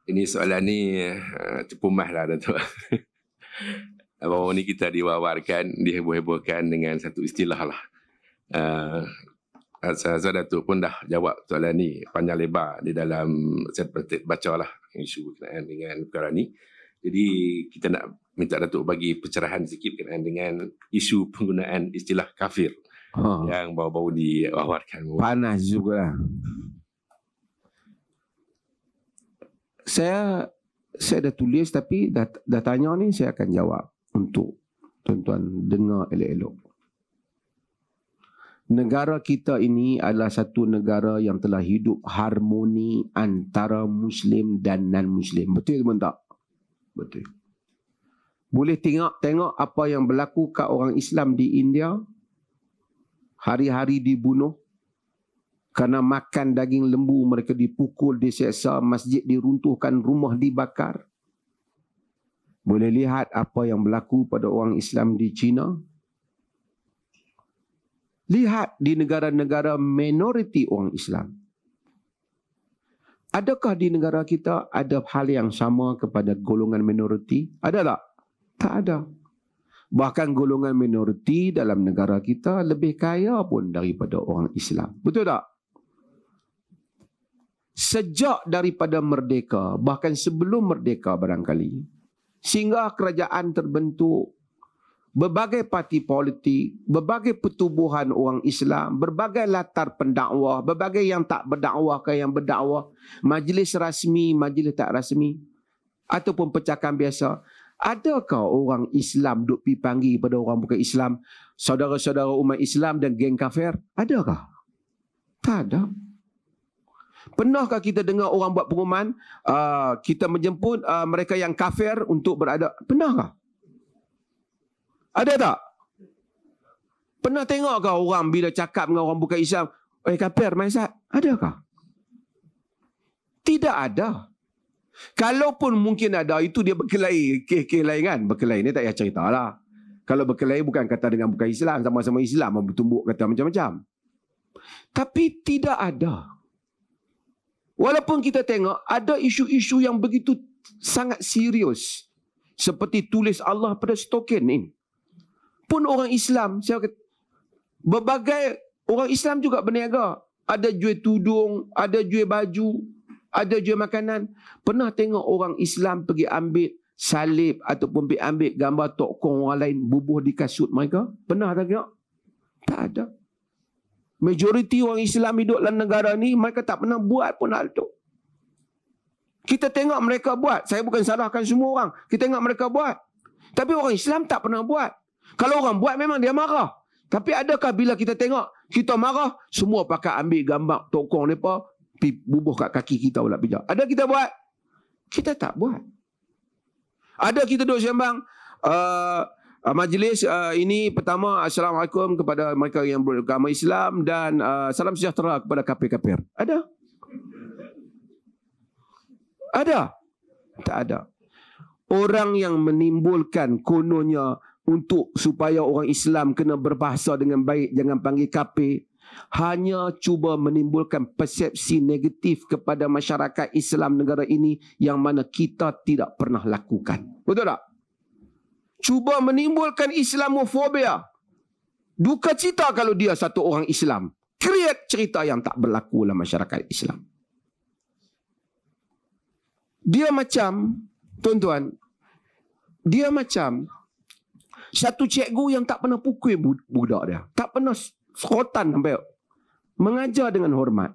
Ini soalan ni cepumah lah Datuk. Baru ni kita diwawarkan, diheboh-hebohkan dengan satu istilah lah. Saya Datuk pun dah jawab soalan ni panjang lebar di dalam saya baca lah isu berkenaan dengan perkara ni. Jadi kita nak minta Datuk bagi pencerahan sikit berkenaan dengan isu penggunaan istilah kafir yang baru-baru diwawarkan. Panas juga. Saya dah tulis tapi dah tanya ni saya akan jawab untuk tuan-tuan dengar elok-elok. Negara kita ini adalah satu negara yang telah hidup harmoni antara Muslim dan non-Muslim. Betul ke tak? Betul. Boleh tengok apa yang berlaku kat orang Islam di India. Hari-hari dibunuh. Kerana makan daging lembu, mereka dipukul, diseksa, masjid diruntuhkan, rumah dibakar. Boleh lihat apa yang berlaku pada orang Islam di China. Lihat di negara-negara minoriti orang Islam. Adakah di negara kita ada hal yang sama kepada golongan minoriti? Ada tak? Tak ada. Bahkan golongan minoriti dalam negara kita lebih kaya pun daripada orang Islam. Betul tak? Sejak daripada merdeka, bahkan sebelum merdeka barangkali, sehingga kerajaan terbentuk, berbagai parti politik, berbagai pertubuhan orang Islam, berbagai latar pendakwah, berbagai yang tak berdakwah ke yang berdakwah, majlis rasmi, majlis tak rasmi, ataupun percakapan biasa. Adakah orang Islam duk pi panggil pada orang bukan Islam, saudara-saudara umat Islam dan geng kafir? Adakah? Tak ada. Pernahkah kita dengar orang buat pengumuman, kita menjemput mereka yang kafir untuk beradab? Pernahkah? Ada tak? Pernah tengok orang bila cakap dengan orang bukan Islam, kafir, Maizat? Adakah? Tidak ada. Kalaupun mungkin ada, itu dia berkelahi. Kes lain kan? Berkelahi ni tak payah cerita lah. Kalau berkelahi bukan kata dengan bukan Islam, sama-sama Islam, bertumbuk kata macam-macam. Tapi tidak ada. Walaupun kita tengok ada isu-isu yang begitu sangat serius, seperti tulis Allah pada stokin ini, pun orang Islam, saya kata, berbagai orang Islam juga berniaga. Ada jual tudung, ada jual baju, ada jual makanan. Pernah tengok orang Islam pergi ambil salib ataupun pergi ambil gambar tokong orang lain bubuh di kasut mereka? Pernah tak tengok? Tak ada. Majoriti orang Islam hidup dalam negara ni, mereka tak pernah buat pun hal tu. Kita tengok mereka buat. Saya bukan salahkan semua orang. Kita tengok mereka buat. Tapi orang Islam tak pernah buat. Kalau orang buat memang dia marah. Tapi adakah bila kita tengok, kita marah, semua pakai ambil gambar tokong mereka, bubuh kat kaki kita pula pijak. Ada kita buat? Kita tak buat. Ada kita duduk sembang, majlis ini pertama, Assalamualaikum kepada mereka yang beragama Islam dan salam sejahtera kepada kafir-kafir. Ada? Ada? Tak ada. Orang yang menimbulkan kononnya untuk supaya orang Islam kena berbahasa dengan baik, jangan panggil kafir, hanya cuba menimbulkan persepsi negatif kepada masyarakat Islam negara ini yang mana kita tidak pernah lakukan. Betul tak? Cuba menimbulkan Islamofobia. Duka cita kalau dia satu orang Islam. Create cerita yang tak berlaku dalam masyarakat Islam. Dia macam, tuan-tuan, dia macam satu cikgu yang tak pernah pukul budak dia. Tak pernah serotan sampai. Mengajar dengan hormat.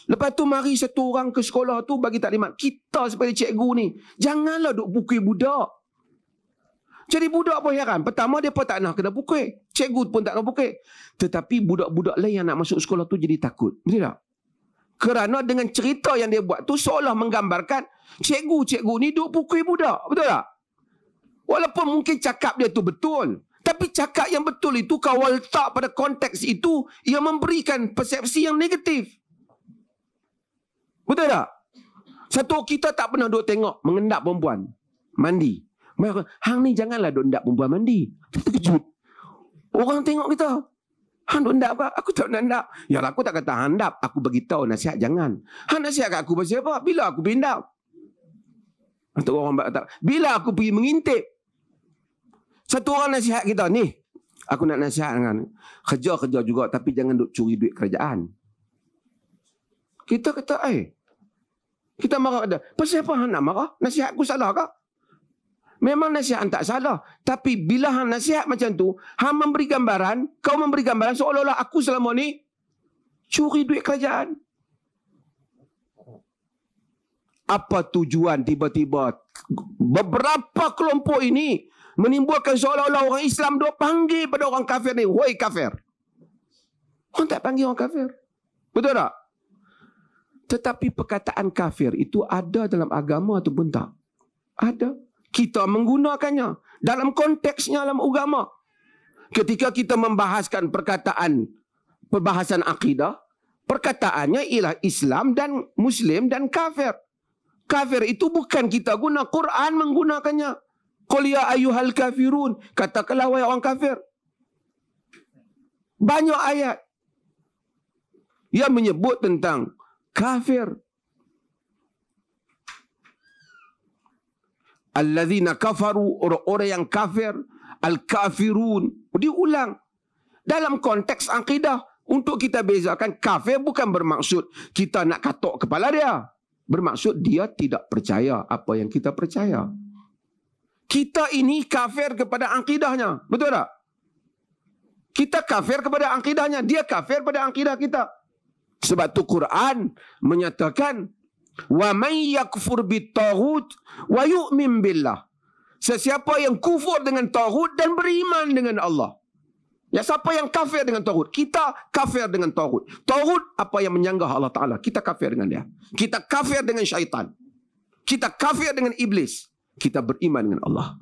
Lepas tu mari satu orang ke sekolah tu bagi taklimat. Kita sebagai cikgu ni, janganlah duk pukul budak. Jadi budak pun heran. Pertama dia pun tak nak kena pukul. Cikgu pun tak nak pukul. Tetapi budak-budak lain yang nak masuk sekolah tu jadi takut. Betul tak? Kerana dengan cerita yang dia buat tu seolah menggambarkan cikgu-cikgu ni duk pukul budak. Betul tak? Walaupun mungkin cakap dia tu betul. Tapi cakap yang betul itu kalau letak pada konteks itu, ia memberikan persepsi yang negatif. Betul tak? Satu, kita tak pernah duk tengok mengendap perempuan mandi. Hang ni janganlah duk endap perempuan mandi. Terkejut. Orang tengok kita. Han handap ke? Aku tak handap. Ya aku tak kata handap. Aku beritahu nasihat jangan. Han nasihat kat aku pasal apa? Bila aku pindah? Untuk orang tak. Bila aku pergi mengintip. Satu orang nasihat kita ni. Aku nak nasihat dengan kerja-kerja juga tapi jangan duk curi duit kerajaan. Kita kata kita marah ada. Pasal apa Han nak marah? Nasihat aku salah ke? Memang nasihat tak salah. Tapi bila hang nasihat macam tu, hang memberi gambaran, kau memberi gambaran seolah-olah aku selama ni curi duit kerajaan. Apa tujuan tiba-tiba beberapa kelompok ini menimbulkan seolah-olah orang Islam duk panggil pada orang kafir ni, "Woi kafir." Orang tak panggil orang kafir. Betul tak? Tetapi perkataan kafir itu ada dalam agama ataupun tak? Ada. Kita menggunakannya dalam konteksnya dalam agama. Ketika kita membahaskan perbahasan akidah, perkataannya ialah Islam dan Muslim dan kafir. Kafir itu bukan kita guna, Quran menggunakannya. Qul ya ayyuhal kafirun, katakanlah wahai orang kafir. Banyak ayat yang menyebut tentang kafir. Allazina kafaru, orang-orang yang kafir, al-kafirun. Diulang dalam konteks akidah untuk kita bezakan. Kafir bukan bermaksud kita nak katok kepala dia. Bermaksud dia tidak percaya apa yang kita percaya. Kita ini kafir kepada akidahnya. Betul tak? Kita kafir kepada akidahnya, dia kafir pada akidah kita. Sebab tu Quran menyatakan wa may yakfur bit-taghut wa yu'min billah. Sesiapa yang kufur dengan taghut dan beriman dengan Allah. Ya, siapa yang kafir dengan taghut? Kita kafir dengan taghut. Taghut apa yang menyanggah Allah Ta'ala. Kita kafir dengan dia. Kita kafir dengan syaitan. Kita kafir dengan iblis. Kita beriman dengan Allah.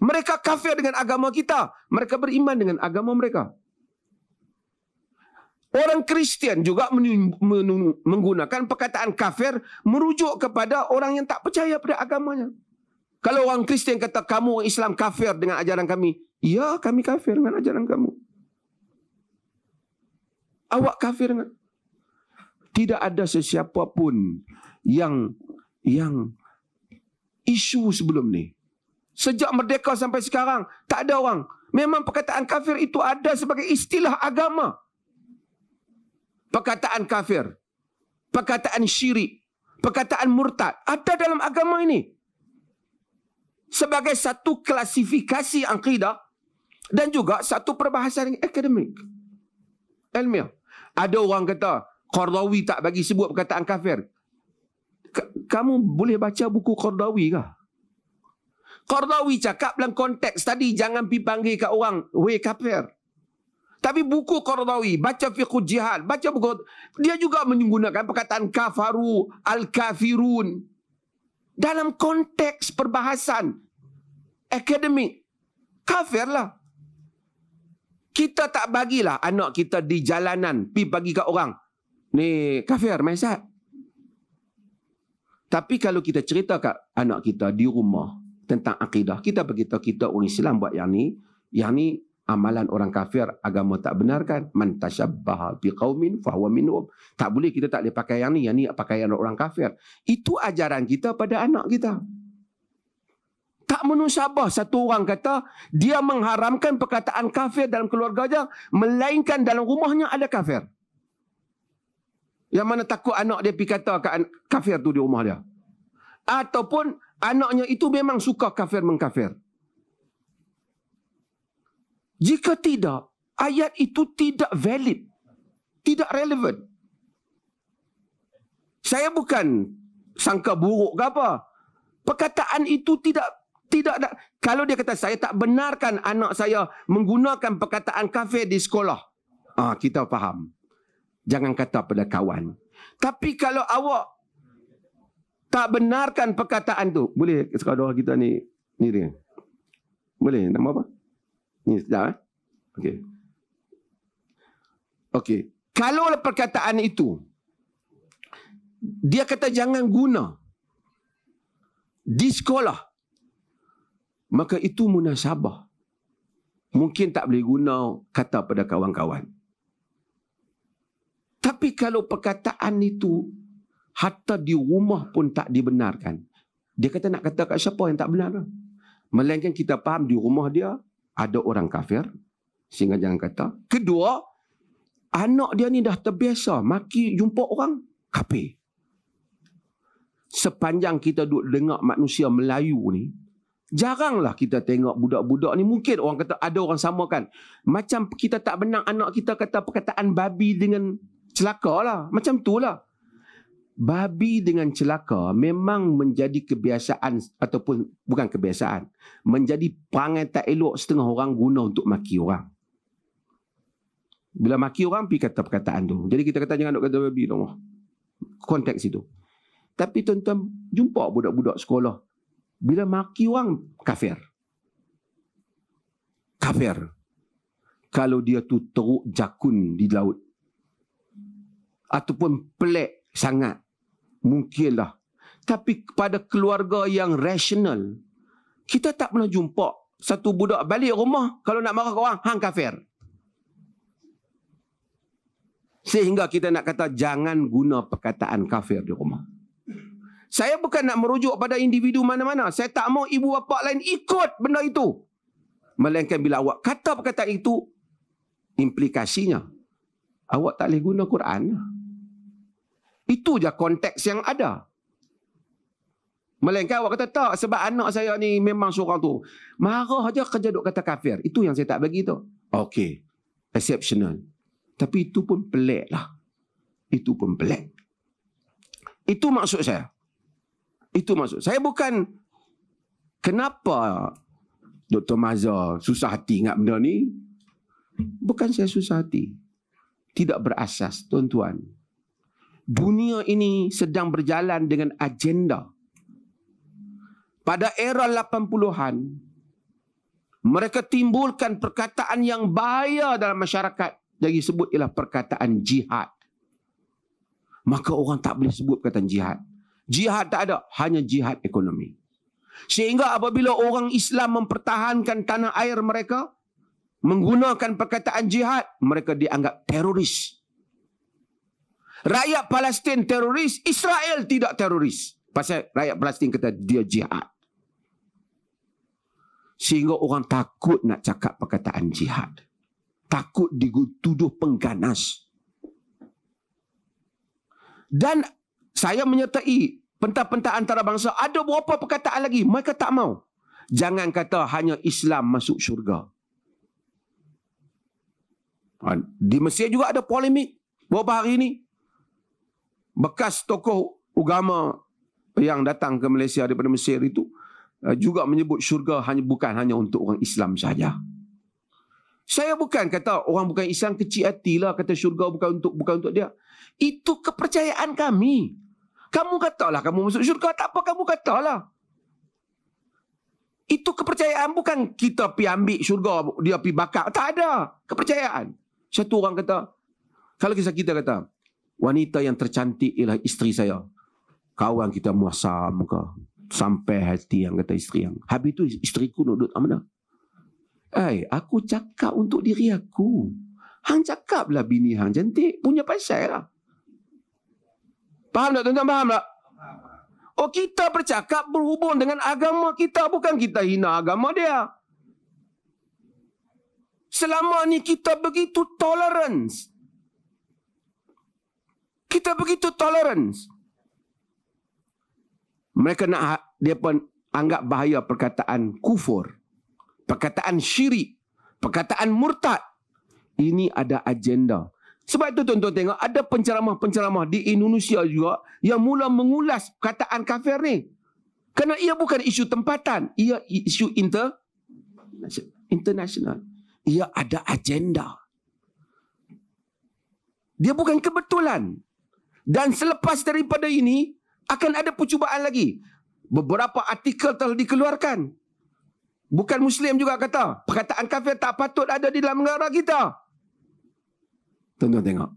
Mereka kafir dengan agama kita. Mereka beriman dengan agama mereka. Orang Kristian juga menggunakan perkataan kafir merujuk kepada orang yang tak percaya pada agamanya. Kalau orang Kristian kata kamu orang Islam kafir dengan ajaran kami. Ya, kami kafir dengan ajaran kamu. Awak kafir dengan. Tidak ada sesiapa pun yang isu sebelum ni. Sejak merdeka sampai sekarang, tak ada orang. Memang perkataan kafir itu ada sebagai istilah agama. Perkataan kafir, perkataan syirik, perkataan murtad ada dalam agama ini. Sebagai satu klasifikasi akidah dan juga satu perbahasan akademik. Ilmiah. Ada orang kata, Qardawi tak bagi sebut perkataan kafir. Kamu boleh baca buku Qardawi ke? Qardawi cakap dalam konteks tadi, jangan pergi panggil kat orang, weh kafir. Tapi buku Qardawi, baca fiqh jihad, baca buku, dia juga menggunakan perkataan kafaru, al-kafirun. Dalam konteks perbahasan akademik, kafirlah. Kita tak bagilah anak kita di jalanan, pergi bagi kat orang, ni kafir, Maisat. Tapi kalau kita cerita kat anak kita di rumah tentang akidah, kita beritahu kita orang Islam buat yang ni amalan orang kafir, agama tak benarkan. Man tashabbaha biqaumin fahuwa minhum. Tak boleh, kita tak boleh pakai yang ni pakaian orang kafir. Itu ajaran kita pada anak kita. Tak menusabah satu orang kata dia mengharamkan perkataan kafir dalam keluarganya, melainkan dalam rumahnya ada kafir. Yang mana takut anak dia pergi kata kafir tu di rumah dia. Ataupun anaknya itu memang suka kafir mengkafir. Jika tidak, ayat itu tidak valid. Tidak relevan. Saya bukan sangka buruk ke apa. Perkataan itu tidak ada. Kalau dia kata saya tak benarkan anak saya menggunakan perkataan kafir di sekolah. Kita faham. Jangan kata pada kawan. Tapi kalau awak tak benarkan perkataan tu, boleh sekarang kita ni dia. Boleh, nama apa? Ni sekejap. Okey. Kalau perkataan itu dia kata jangan guna di sekolah, maka itu munasabah. Mungkin tak boleh guna kata pada kawan-kawan. Tapi kalau perkataan itu hatta di rumah pun tak dibenarkan, dia kata nak kata kat siapa yang tak benar? Melainkan kita faham di rumah dia ada orang kafir, sehingga jangan kata. Kedua, anak dia ni dah terbiasa maki jumpa orang kafir. Sepanjang kita duduk dengar manusia Melayu ni, jaranglah kita tengok budak-budak ni. Mungkin orang kata ada orang samakan. Macam kita tak benang anak kita kata perkataan babi dengan celaka lah. Macam tu lah. Babi dengan celaka memang menjadi kebiasaan, ataupun bukan kebiasaan, menjadi perangai tak elok setengah orang guna untuk maki orang. Bila maki orang, pergi kata perkataan tu. Jadi kita kata jangan duk kata babi tu. Konteks itu. Tapi tuan-tuan jumpa budak-budak sekolah, bila maki orang, kafir. Kafir. Kalau dia tu teruk jakun di laut, ataupun pelik sangat, mungkinlah. Tapi pada keluarga yang rasional, kita tak pernah jumpa satu budak balik rumah, kalau nak marah ke orang, hang kafir. Sehingga kita nak kata jangan guna perkataan kafir di rumah. Saya bukan nak merujuk pada individu mana-mana. Saya tak mau ibu bapa lain ikut benda itu. Melainkan bila awak kata perkataan itu, implikasinya awak tak boleh guna Quran. Itu je konteks yang ada. Melainkan awak kata tak, sebab anak saya ni memang seorang tu marah aja kerja duk kata kafir. Itu yang saya tak bagi tu. Okey, exceptional. Tapi itu pun pelik lah. Itu pun pelik. Itu maksud saya. Itu maksud saya. Bukan kenapa Dr. Mazhar susah hati ingat benda ni. Bukan saya susah hati. Tidak berasas, tuan-tuan. Dunia ini sedang berjalan dengan agenda. Pada era 80-an, mereka timbulkan perkataan yang bahaya dalam masyarakat. Jadi sebut ialah perkataan jihad. Maka orang tak boleh sebut perkataan jihad. Jihad tak ada, hanya jihad ekonomi. Sehingga apabila orang Islam mempertahankan tanah air mereka, menggunakan perkataan jihad, mereka dianggap teroris. Rakyat Palestin teroris, Israel tidak teroris. Pasal rakyat Palestin kata dia jihad. Sehingga orang takut nak cakap perkataan jihad. Takut dituduh pengganas. Dan saya menyertai pentas-pentas antarabangsa, ada beberapa perkataan lagi mereka tak mau. Jangan kata hanya Islam masuk syurga. Di Mesir juga ada polemik beberapa hari ini. Bekas tokoh agama yang datang ke Malaysia daripada Mesir itu juga menyebut syurga bukan hanya untuk orang Islam saja. Saya bukan kata orang bukan Islam kecil hatilah kata syurga bukan untuk dia. Itu kepercayaan kami. Kamu katalah kamu masuk syurga, tak apa kamu katalah. Itu kepercayaan, bukan kita pergi ambil syurga, dia pergi bakar. Tak ada kepercayaan. Satu orang kata, kalau kita kata, wanita yang tercantik ialah isteri saya. Kawan kita muasam ke, sampai hati yang kata isteri yang. Habis tu isteriku duduk mana? Aku cakap untuk diri aku. Hang cakaplah bini hang cantik, punya pasal lah. Faham tak tuan-tuan? Faham tak? Oh, kita bercakap berhubung dengan agama kita, bukan kita hina agama dia. Selama ni kita begitu tolerance. Kita begitu tolerance. Mereka nak, dia pun anggap bahaya perkataan kufur, perkataan syirik, perkataan murtad. Ini ada agenda. Sebab itu tuan-tuan tengok, ada penceramah-penceramah di Indonesia juga yang mula mengulas perkataan kafir ni. Kerana ia bukan isu tempatan, ia isu international. Ia ada agenda. Dia bukan kebetulan. Dan selepas daripada ini, akan ada percubaan lagi. Beberapa artikel telah dikeluarkan. Bukan Muslim juga kata, perkataan kafir tak patut ada di dalam negara kita. Tuan-tuan tengok.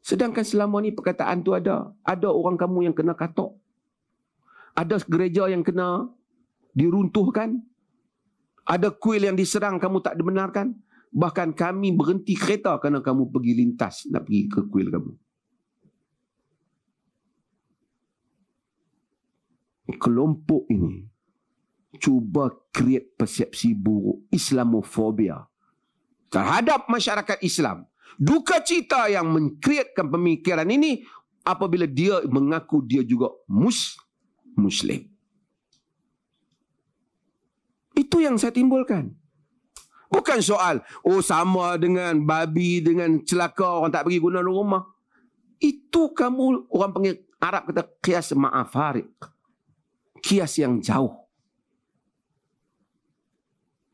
Sedangkan selama ni perkataan tu ada. Ada orang kamu yang kena katok. Ada gereja yang kena diruntuhkan. Ada kuil yang diserang kamu tak dibenarkan. Bahkan kami berhenti kereta kerana kamu pergi lintas nak pergi ke kuil kamu. Kelompok ini cuba create persepsi buruk, Islamofobia terhadap masyarakat Islam. Duka cita yang mengkreatkan pemikiran ini apabila dia mengaku dia juga Muslim. Itu yang saya timbulkan. Bukan soal, sama dengan babi, dengan celaka orang tak pergi guna rumah. Itu kamu, orang panggil Arab kata kias ma'afarik. Kias yang jauh.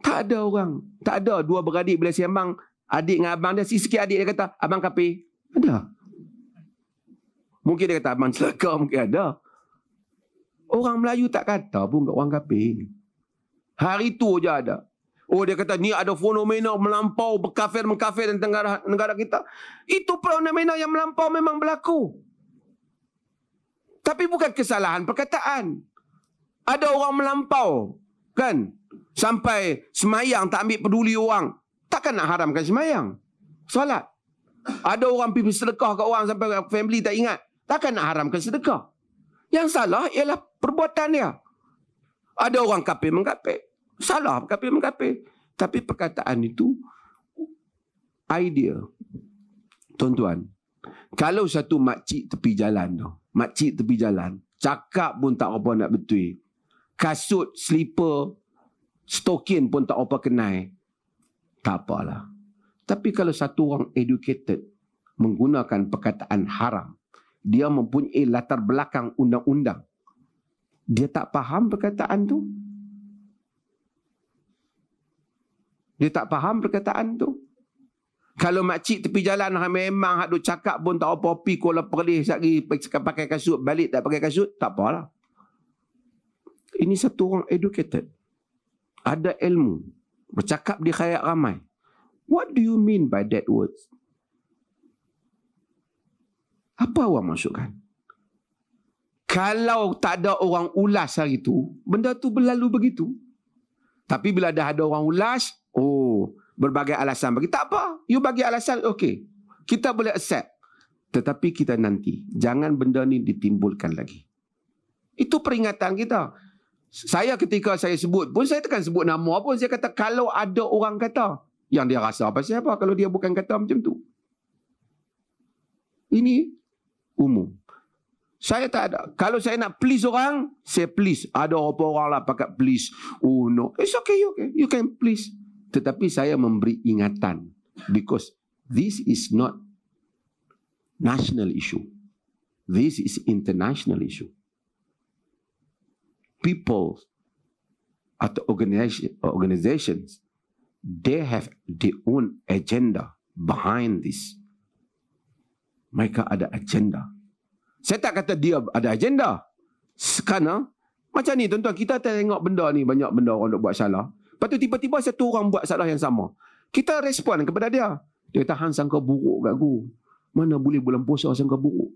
Tak ada orang. Tak ada dua beradik bila sembang, adik dengan abang dia, sikit adik dia kata, abang kafir. Ada. Mungkin dia kata, abang celaka, mungkin ada. Orang Melayu tak kata pun kat orang kafir. Hari tu je ada. Dia kata, ni ada fenomena melampau, berkafir-mengkafir tentang negara kita. Itu fenomena yang melampau memang berlaku. Tapi bukan kesalahan perkataan. Ada orang melampau, kan? Sampai semayang tak ambil peduli orang. Takkan nak haramkan semayang? Solat. Ada orang pergi sedekah ke orang sampai family tak ingat. Takkan nak haramkan sedekah? Yang salah ialah perbuatan dia. Ada orang kafir mengkafir. Salah kafir mengkafir. Tapi perkataan itu idea. Tuan-tuan, kalau satu makcik tepi jalan tu, makcik tepi jalan, cakap pun tak apa nak betul. Kasut, slipper, stokin pun tak apa kenai. Tak apalah. Tapi kalau satu orang educated menggunakan perkataan haram, dia mempunyai latar belakang undang-undang, dia tak faham perkataan tu. Dia tak faham perkataan tu. Kalau makcik tepi jalan memang hak duk cakap pun tak apa, pi Kuala Perlis lagi pakai kasut, balik tak pakai kasut, tak apalah. Ini satu orang educated, ada ilmu, bercakap di khalayak ramai. What do you mean by that words? Apa awak maksudkan? Kalau tak ada orang ulas hari tu, benda tu berlalu begitu. Tapi bila dah ada orang ulas, berbagai alasan bagi. Tak apa, you bagi alasan, okey. Kita boleh accept. Tetapi kita nanti, jangan benda ni ditimbulkan lagi. Itu peringatan kita. Saya ketika saya sebut pun, saya tekan sebut nama pun, saya kata kalau ada orang kata, yang dia rasa pasal apa kalau dia bukan kata macam tu. Ini umum. Saya tak ada. Kalau saya nak please orang, saya please. Ada apa orang lah pakai please. Oh no. It's okay, okay. You can please. Tetapi saya memberi ingatan. Because this is not national issue. This is international issue. People atau organizations, they have their own agenda behind this. Mereka ada agenda. Saya tak kata dia ada agenda. Kerana macam ni tuan-tuan, kita tengok benda ni, banyak benda orang buat salah. Lepas tu tiba-tiba satu orang buat salah yang sama. Kita respon kepada dia. Dia kata, hang sangka buruk kat aku. Mana boleh bulan puasa sangka buruk?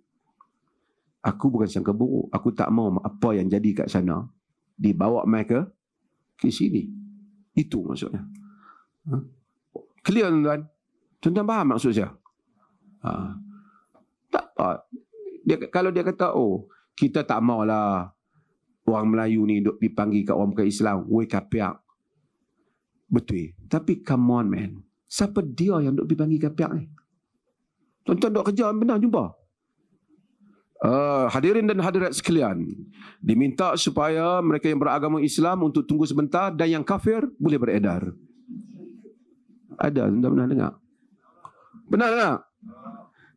Aku bukan sangka buruk. Aku tak mau apa yang jadi kat sana dibawa mereka ke sini. Itu maksudnya. Clear tuan-tuan? Tuan-tuan faham maksud saya? Tak apa. Kalau dia kata, kita tak maulah orang Melayu ni duk dipanggil kat orang bukan Islam, weh kapiak. Betul. Tapi come on man. Siapa dia yang duk dipanggil kapiak ni? Tuan-tuan duk kerja benar jumpa. Hadirin dan hadirat sekalian, diminta supaya mereka yang beragama Islam untuk tunggu sebentar dan yang kafir boleh beredar. Ada, tuan-tuan pernah dengar? Benar tak?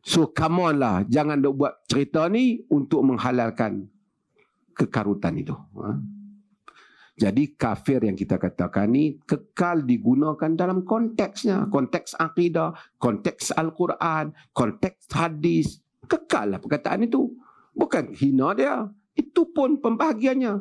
So come on lah, jangan duk buat cerita ni untuk menghalalkan kekarutan itu. Jadi kafir yang kita katakan ni kekal digunakan dalam konteksnya, konteks akidah, konteks Al-Quran, konteks hadis. Kekal lah perkataan itu. Bukan hina dia. Itu pun pembahagiannya.